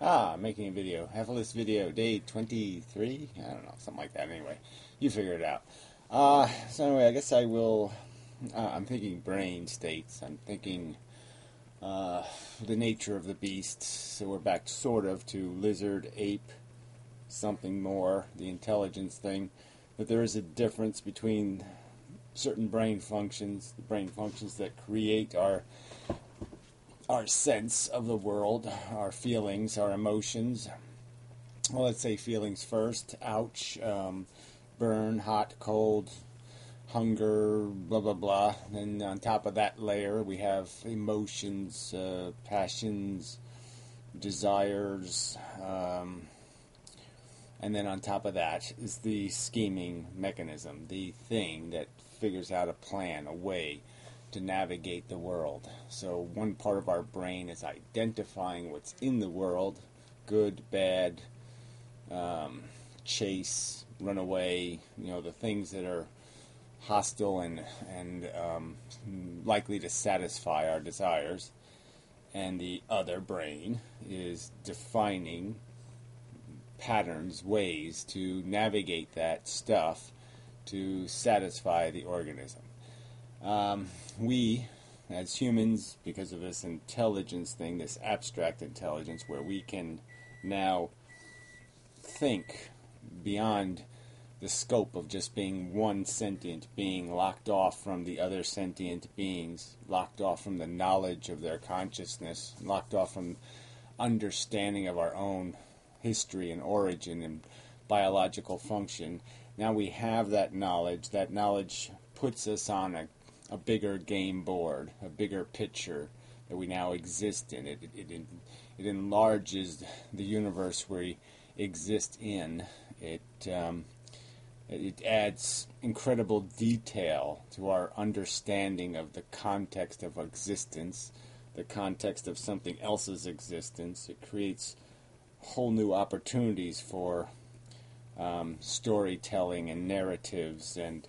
Making a video. Efil's video, day 23? I don't know, something like that. Anyway, you figure it out. So anyway, I guess I will, I'm thinking brain states. I'm thinking the nature of the beast. So we're back sort of to lizard, ape, something more, the intelligence thing. But there is a difference between certain brain functions, the brain functions that create our sense of the world, our feelings, our emotions. Well, let's say feelings first. Ouch, burn, hot, cold, hunger, blah, blah, blah. And on top of that layer, we have emotions, passions, desires. And then on top of that is the scheming mechanism, the thing that figures out a plan, a way to navigate the world. So one part of our brain is identifying what's in the world, good, bad, chase, run away, the things that are hostile and likely to satisfy our desires. And the other brain is defining patterns, ways to navigate that stuff to satisfy the organism. We, as humans, because of this intelligence thing, this abstract intelligence, where we can now think beyond the scope of just being one sentient being locked off from the other sentient beings, locked off from the knowledge of their consciousness, locked off from understanding of our own history and origin and biological function. Now we have that knowledge. That knowledge puts us on a bigger game board, a bigger picture that we now exist in. It enlarges the universe we exist in. It adds incredible detail to our understanding of the context of existence, the context of something else's existence. It creates whole new opportunities for storytelling and narratives and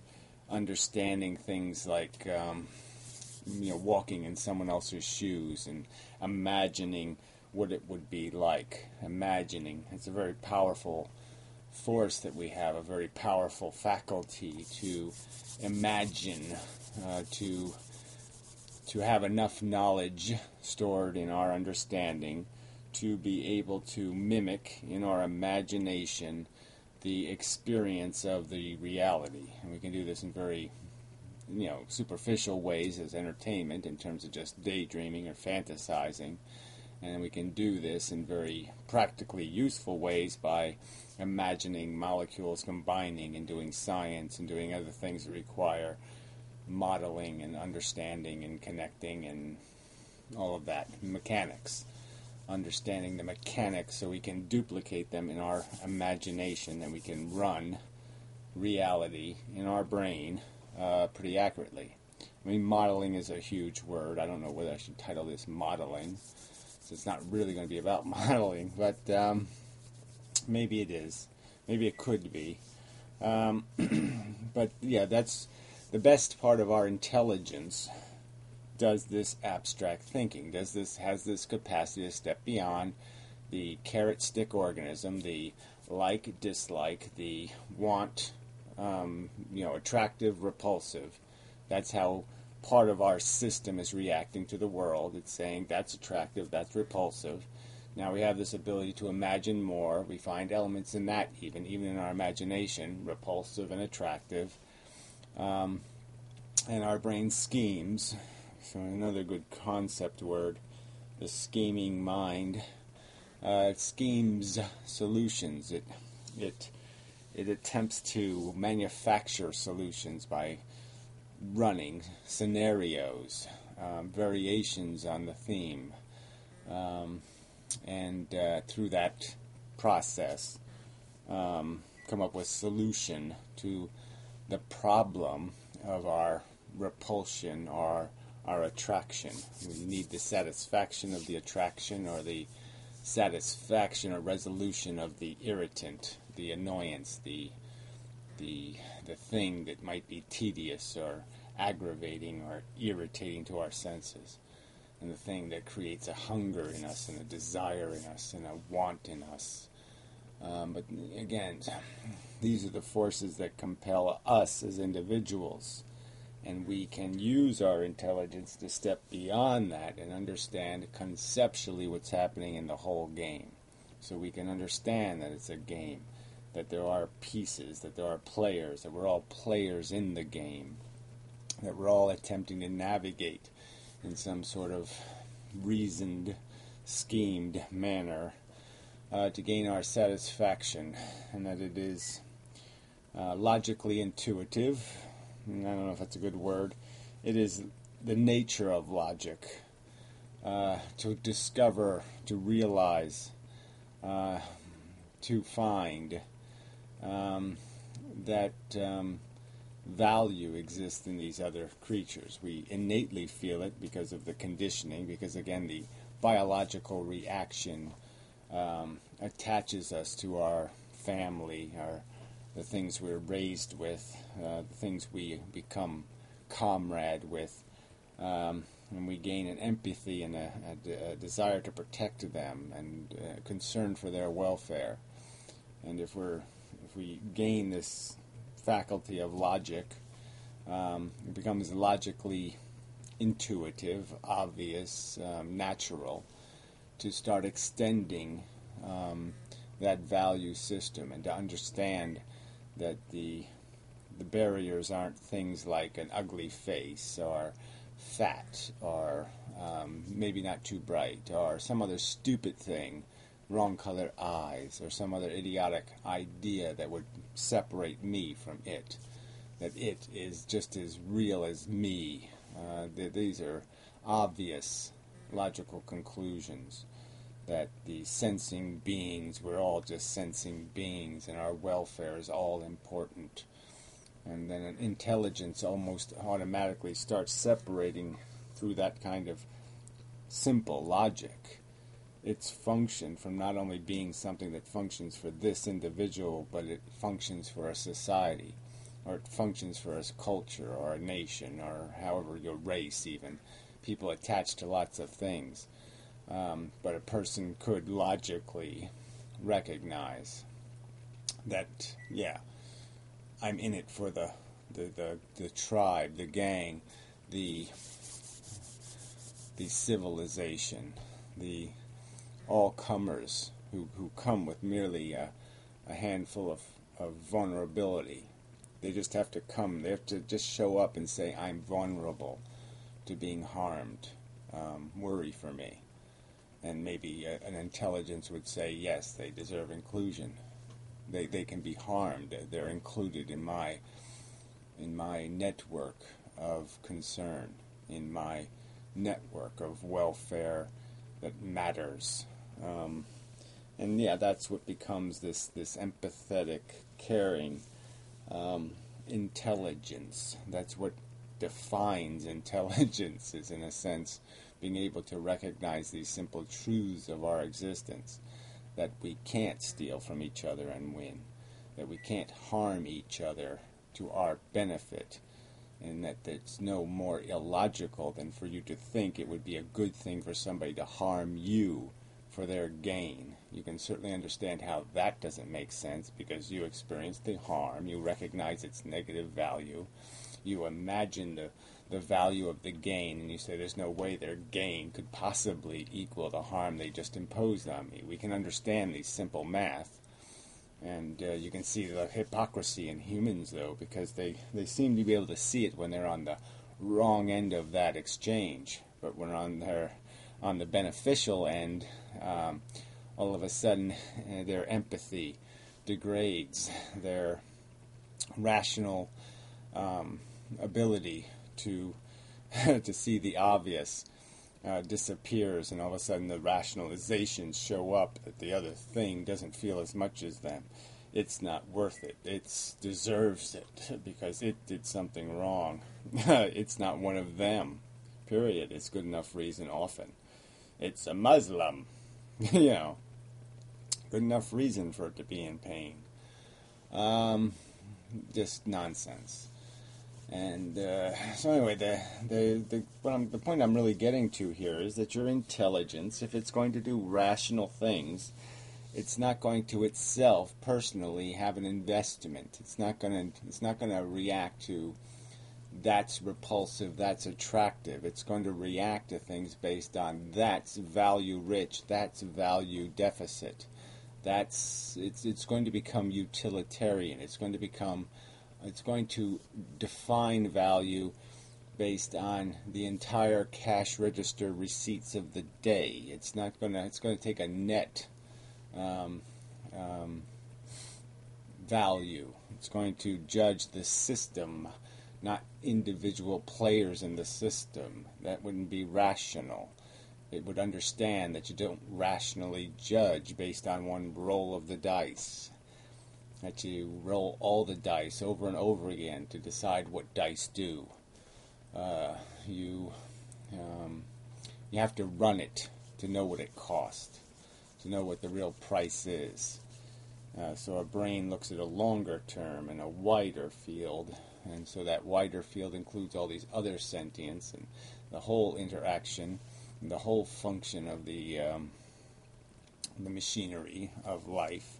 understanding things like walking in someone else's shoes and imagining what it would be like. Imagining. It's a very powerful force that we have, a very powerful faculty to imagine, to have enough knowledge stored in our understanding to be able to mimic in our imagination the experience of the reality. And we can do this in very, superficial ways as entertainment in terms of just daydreaming or fantasizing. And we can do this in very practically useful ways by imagining molecules combining and doing science and doing other things that require modeling and understanding and connecting and all of that. Mechanics. Understanding the mechanics so we can duplicate them in our imagination and we can run reality in our brain pretty accurately. I mean, modeling is a huge word. I don't know whether I should title this modeling. So it's not really going to be about modeling, but maybe it is. Maybe it could be. But yeah, that's the best part of our intelligence. Does this abstract thinking, has this capacity to step beyond the carrot-stick organism, the like-dislike, the want, attractive, repulsive. That's how part of our system is reacting to the world. It's saying that's attractive, that's repulsive. Now we have this ability to imagine more. We find elements in that even in our imagination, repulsive and attractive. And our brain schemes. So another good concept word, the scheming mind. It schemes solutions. It attempts to manufacture solutions by running scenarios, variations on the theme, and through that process, come up with solution to the problem of our repulsion or our attraction. We need the satisfaction of the attraction or the satisfaction or resolution of the irritant, the annoyance, the thing that might be tedious or aggravating or irritating to our senses. and the thing that creates a hunger in us and a desire in us and a want in us. But again, these are the forces that compel us as individuals. And we can use our intelligence to step beyond that and understand conceptually what's happening in the whole game. So we can understand that it's a game, that there are pieces, that there are players, that we're all players in the game, that we're all attempting to navigate in some sort of reasoned, schemed manner to gain our satisfaction, and that it is logically intuitive. I don't know if that's a good word. It is the nature of logic to discover, to realize, to find that value exists in these other creatures. We innately feel it because of the conditioning, because again the biological reaction attaches us to our family, the things we're raised with, the things we become comrade with, and we gain an empathy and a desire to protect them and concern for their welfare. And if we gain this faculty of logic, it becomes logically intuitive, obvious, natural to start extending that value system and to understand that the barriers aren't things like an ugly face or fat or maybe not too bright or some other stupid thing, wrong color eyes, or some other idiotic idea that would separate me from it, that it is just as real as me. These are obvious logical conclusions, that the sensing beings, we're all just sensing beings, and our welfare is all important. And then an intelligence almost automatically starts separating through that kind of simple logic its function from not only being something that functions for this individual, but it functions for a society, or it functions for a culture, or a nation, or however, your race even. People attach to lots of things. But a person could logically recognize that, yeah, I'm in it for the tribe, the gang, the civilization, the all-comers who come with merely a handful of vulnerability. They just have to come. They have to just show up and say, I'm vulnerable to being harmed. Worry for me. And maybe an intelligence would say, yes, they deserve inclusion. They can be harmed. They're included in my network of concern, in my network of welfare that matters. And yeah, that's what becomes this empathetic, caring intelligence. That's what defines intelligence, is in a sense being able to recognize these simple truths of our existence, that we can't steal from each other and win, that we can't harm each other to our benefit, and that it's no more illogical than for you to think it would be a good thing for somebody to harm you for their gain. You can certainly understand how that doesn't make sense, because you experience the harm, you recognize its negative value, you imagine the value of the gain, and you say there's no way their gain could possibly equal the harm they just imposed on me. We can understand these simple math, and you can see the hypocrisy in humans, though, because they seem to be able to see it when they're on the wrong end of that exchange. But when on the beneficial end, all of a sudden their empathy degrades, their rational ability to see the obvious disappears, and all of a sudden the rationalizations show up that the other thing doesn't feel as much as them. It's not worth it. It deserves it because it did something wrong. It's not one of them. Period. It's good enough reason often. It's a Muslim. Good enough reason for it to be in pain. Just nonsense. And so anyway, the point I'm really getting to here is that your intelligence, if it's going to do rational things, it's not going to itself personally have an investment. It's not going to react to that's repulsive, that's attractive. It's going to react to things based on that's value rich, that's value deficit. It's going to become utilitarian. It's going to define value based on the entire cash register receipts of the day. It's going to take a net value. It's going to judge the system, not individual players in the system. That wouldn't be rational. It would understand that you don't rationally judge based on one roll of the dice. That you roll all the dice over and over again to decide what dice do. You have to run it to know what it costs, to know what the real price is. So a brain looks at a longer term and a wider field, and so that wider field includes all these other sentience and the whole interaction, and the whole function of the machinery of life,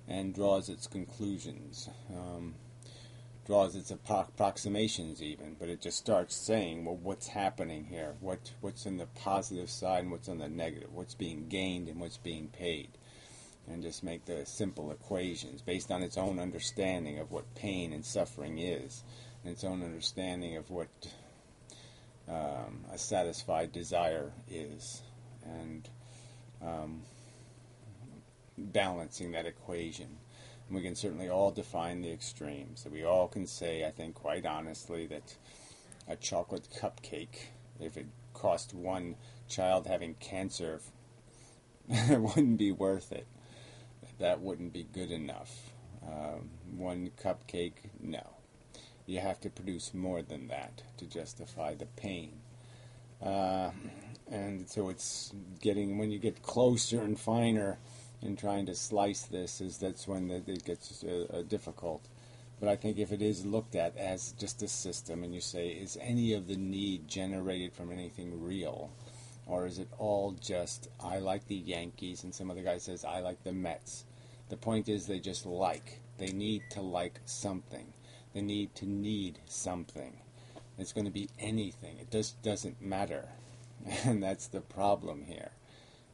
and draws its conclusions, draws its approximations even, but it just starts saying, well, what's happening here? What's in the positive side and what's on the negative? What's being gained and what's being paid? And just make the simple equations based on its own understanding of what pain and suffering is, and its own understanding of what a satisfied desire is, and balancing that equation. And we can certainly all define the extremes. So we all can say, I think quite honestly, that a chocolate cupcake, if it cost one child having cancer, it wouldn't be worth it. That wouldn't be good enough. One cupcake, no. You have to produce more than that to justify the pain. And so it's getting, when you get closer and finer in trying to slice this, that's when it gets difficult. But I think if it is looked at as just a system, and you say, is any of the need generated from anything real? Or is it all just, I like the Yankees, and some other guy says, I like the Mets. The point is they just like. They need to like something. They need to need something. It's going to be anything. It just doesn't matter. And that's the problem here,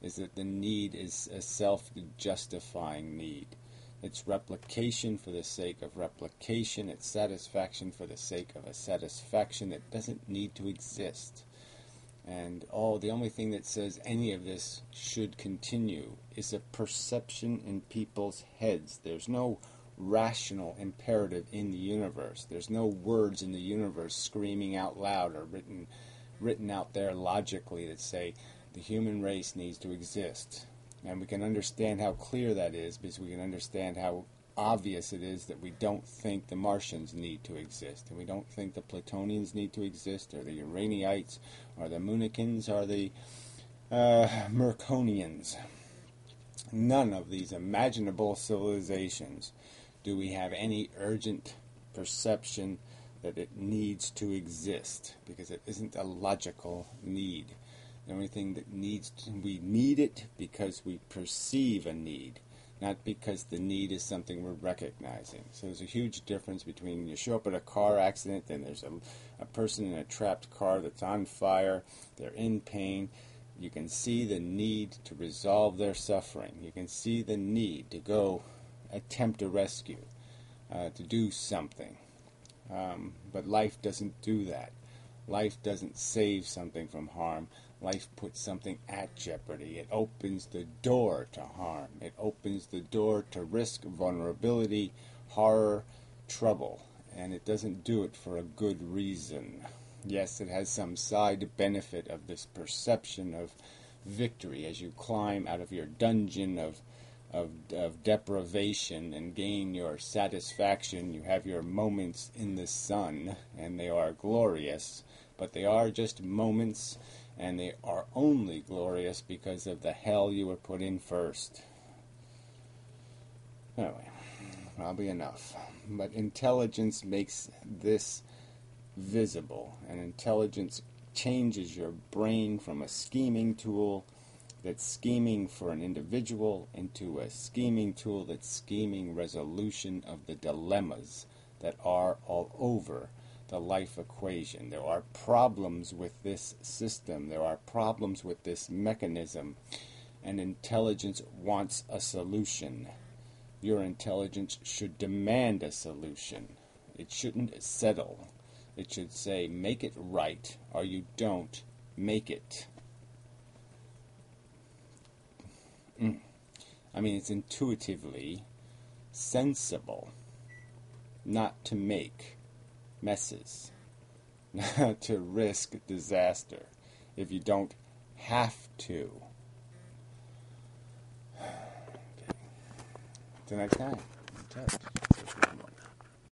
is that the need is a self-justifying need. It's replication for the sake of replication. It's satisfaction for the sake of a satisfaction that doesn't need to exist. And the only thing that says any of this should continue is a perception in people's heads. There's no rational imperative in the universe. There's no words in the universe screaming out loud or written out there logically that say the human race needs to exist. And we can understand how clear that is because we can understand how obvious it is that we don't think the Martians need to exist, and we don't think the Plutonians need to exist, or the Uraniites, or the Moonikins, or the Merconians. None of these imaginable civilizations do we have any urgent perception that it needs to exist, because it isn't a logical need. The only thing that we need it because we perceive a need, not because the need is something we're recognizing. So there's a huge difference between you show up at a car accident and there's a person in a trapped car that's on fire, they're in pain. You can see the need to resolve their suffering. You can see the need to go attempt a rescue, to do something. But life doesn't do that. Life doesn't save something from harm. Life puts something at jeopardy. It opens the door to harm. It opens the door to risk, vulnerability, horror, trouble. And it doesn't do it for a good reason. Yes, it has some side benefit of this perception of victory as you climb out of your dungeon of deprivation and gain your satisfaction. You have your moments in the sun, and they are glorious, but they are just moments. And they are only glorious because of the hell you were put in first. Anyway, probably enough. But intelligence makes this visible. And intelligence changes your brain from a scheming tool that's scheming for an individual into a scheming tool that's scheming resolution of the dilemmas that are all over the life equation. There are problems with this system. There are problems with this mechanism. And intelligence wants a solution. Your intelligence should demand a solution. It shouldn't settle. It should say, make it right, or you don't make it. I mean, it's intuitively sensible not to make messes, not to risk disaster if you don't have to. Okay. Till next time, in touch.